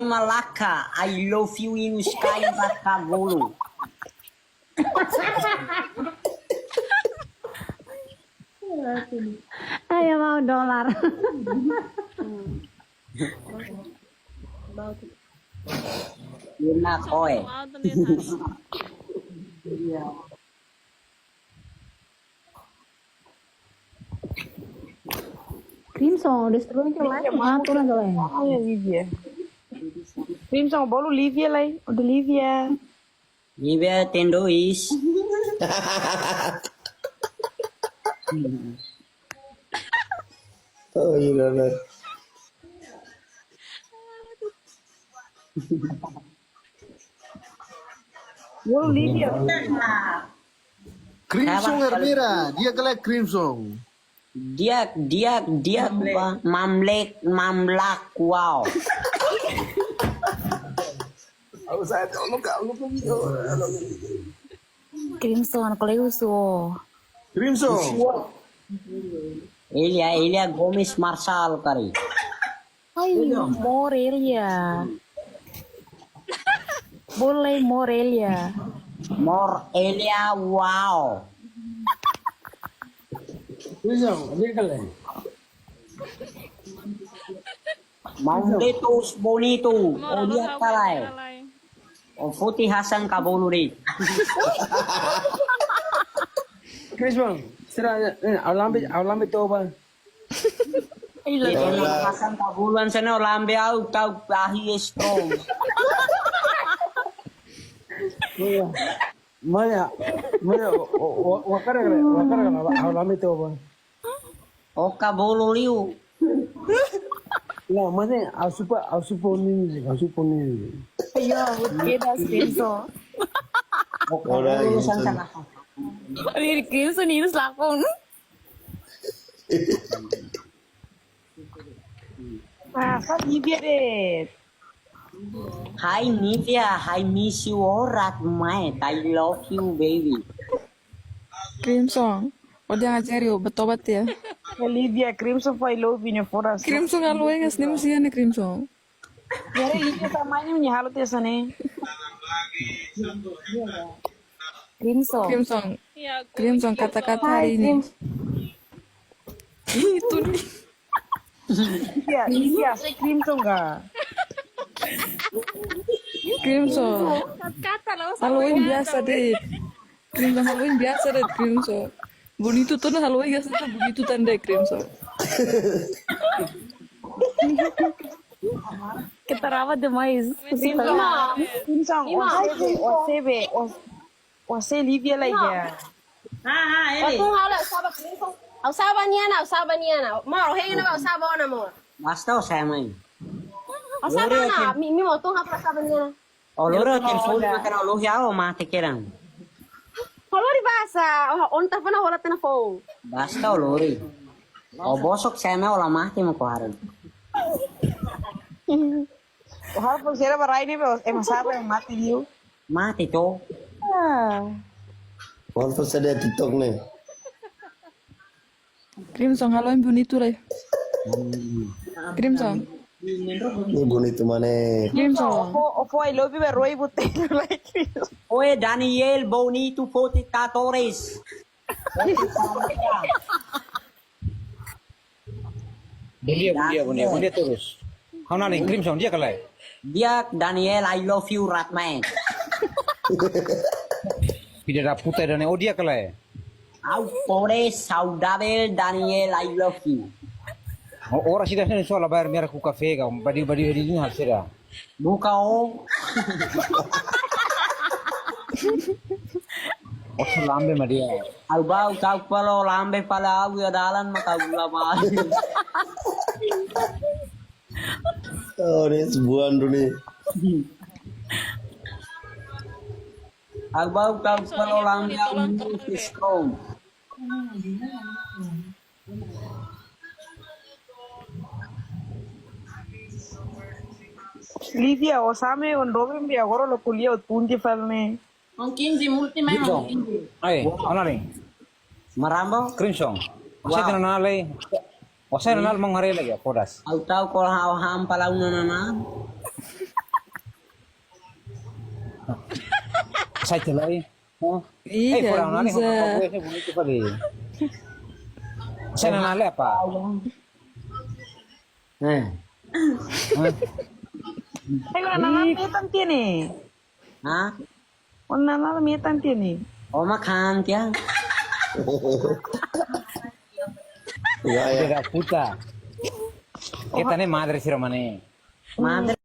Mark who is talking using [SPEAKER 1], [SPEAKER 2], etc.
[SPEAKER 1] Malaka, I love you in sky Malaka Golo.
[SPEAKER 2] Ayo mau dolar.
[SPEAKER 1] Yuna koe.
[SPEAKER 3] Mau terlihat.
[SPEAKER 2] Crimson, destruindo lá, mato na galera.
[SPEAKER 4] Ai, Olivia. Crimson, bolo Olivia lá. Onde Olivia?
[SPEAKER 1] Nivea tem dois.
[SPEAKER 5] Oh iya benar.
[SPEAKER 4] Bolo Olivia.
[SPEAKER 5] Crimson Hermira, dia kelek Crimson.
[SPEAKER 1] Dia mamlek wow.
[SPEAKER 5] Aku saya tolong kau lu video.
[SPEAKER 6] Crimson, Cleuso.
[SPEAKER 5] Crimson.
[SPEAKER 1] Ele é Gomes Marçal kari.
[SPEAKER 6] Ai, Morelia. Boleh Morelia.
[SPEAKER 1] Morelia wow.
[SPEAKER 5] Crimson, dia kelek.
[SPEAKER 1] Mamletos bonito.
[SPEAKER 3] Mau
[SPEAKER 1] Oh dia
[SPEAKER 3] tahu
[SPEAKER 1] kalai.
[SPEAKER 3] kalai.
[SPEAKER 1] Oh Futi Hasan Kabuluri.
[SPEAKER 7] Crimson, será Alambe toba.
[SPEAKER 1] Itu Hasan Kabuluan sana lambe au tau ahi strong.
[SPEAKER 7] Mana wakara Alambe toba.
[SPEAKER 1] Oh Kabululiu.
[SPEAKER 7] Nah, mana asupa ni.
[SPEAKER 6] Ayo, queda Crimson.
[SPEAKER 1] Oh
[SPEAKER 5] Ora,
[SPEAKER 1] Kabululiu
[SPEAKER 5] Insan.
[SPEAKER 1] sana.
[SPEAKER 6] Ini Crimson ini lakon.
[SPEAKER 4] Masa Olivia deh.
[SPEAKER 1] Hi Nivea, I miss you orat mate. I love you baby.
[SPEAKER 8] Crimson, udah ngajar yuk, betobat ya.
[SPEAKER 4] Olivia, Crimson foi love in forest.
[SPEAKER 8] Crimson kalau yang ngasih mesti nih Crimson.
[SPEAKER 4] Jadi Olivia sama ini punya halut ya sana.
[SPEAKER 6] Crimson.
[SPEAKER 8] Crimson,
[SPEAKER 3] Iya, aku
[SPEAKER 8] Crimson kata-kata hari ini. Itu nih.
[SPEAKER 4] Olivia, Crimson enggak?
[SPEAKER 8] Crimson,
[SPEAKER 3] kata loh.
[SPEAKER 8] Halloween biasa deh. Crimson Halloween biasa deh Crimson. Begitu tuh nah Halloween biasa tuh begitu tanda Crimson.
[SPEAKER 6] Kita rawat demais.
[SPEAKER 4] Crimson, você Olivia lá ya.
[SPEAKER 9] Usaba niana. Mau hengna ba usaba ona mo.
[SPEAKER 1] Basta saya main.
[SPEAKER 9] Usaba na mi mo tong hapa usaba niana.
[SPEAKER 1] Oh loro telefon makan Allah ya o mate kerang.
[SPEAKER 9] Kalau di bahasa on ta fana wala tena fo.
[SPEAKER 1] Basta lori. Oh bosok saya mau olah mati mau kuharin.
[SPEAKER 4] Harap pag sila maray ni ba? Masaba yung mati niyo.
[SPEAKER 1] Mati to.
[SPEAKER 5] Walaupun saya di TikTok nih.
[SPEAKER 8] Crimson Halloween bonito deh. Crimson,
[SPEAKER 5] Ini bonito mana?
[SPEAKER 8] Crimson.
[SPEAKER 4] Opo, I love you, Roy Butero like Crimson.
[SPEAKER 1] Oye Daniel Bonito Forticatores.
[SPEAKER 7] Dia terus. Kau nanya Crimson dia kalai.
[SPEAKER 1] Dia Daniel I love you Ratman.
[SPEAKER 7] Tidak ada putih dan oh dia kalai.
[SPEAKER 1] Au pore saudável Daniel I love you.
[SPEAKER 7] Orang sih dah ni soal bayar merah ku kafe kau badi ini hal sera.
[SPEAKER 1] Buka o.
[SPEAKER 7] Oh lambe madia.
[SPEAKER 1] Au bau tau palo lambe pala au ya dalan maka gula ba.
[SPEAKER 5] Oh ini sebuah nih.
[SPEAKER 1] Au bau tau palo lambe au strong.
[SPEAKER 4] Olivia, o same on Robin bi agora lo kulia o tunti falne.
[SPEAKER 9] On 15 multi mai
[SPEAKER 7] Crimson. Ay, ano rin?
[SPEAKER 1] Marambo.
[SPEAKER 7] Crimson. Wasa wow. Nanalay. Wasa nanal mong hari lagi podas.
[SPEAKER 1] Au tau ko ha ham pala una na.
[SPEAKER 7] Saya celai.
[SPEAKER 8] Iya,
[SPEAKER 7] Kurang nani
[SPEAKER 8] bisa.
[SPEAKER 7] gue sih bonito kali. Saya nale apa?
[SPEAKER 1] Eh,
[SPEAKER 4] Hey, nana mietan tiene.
[SPEAKER 1] hả?
[SPEAKER 4] Nana mietan tiene.
[SPEAKER 1] Ô má khan chứ.
[SPEAKER 5] Ya ya.
[SPEAKER 7] Tidak puta. Kita nih madre sih romane.
[SPEAKER 1] Madre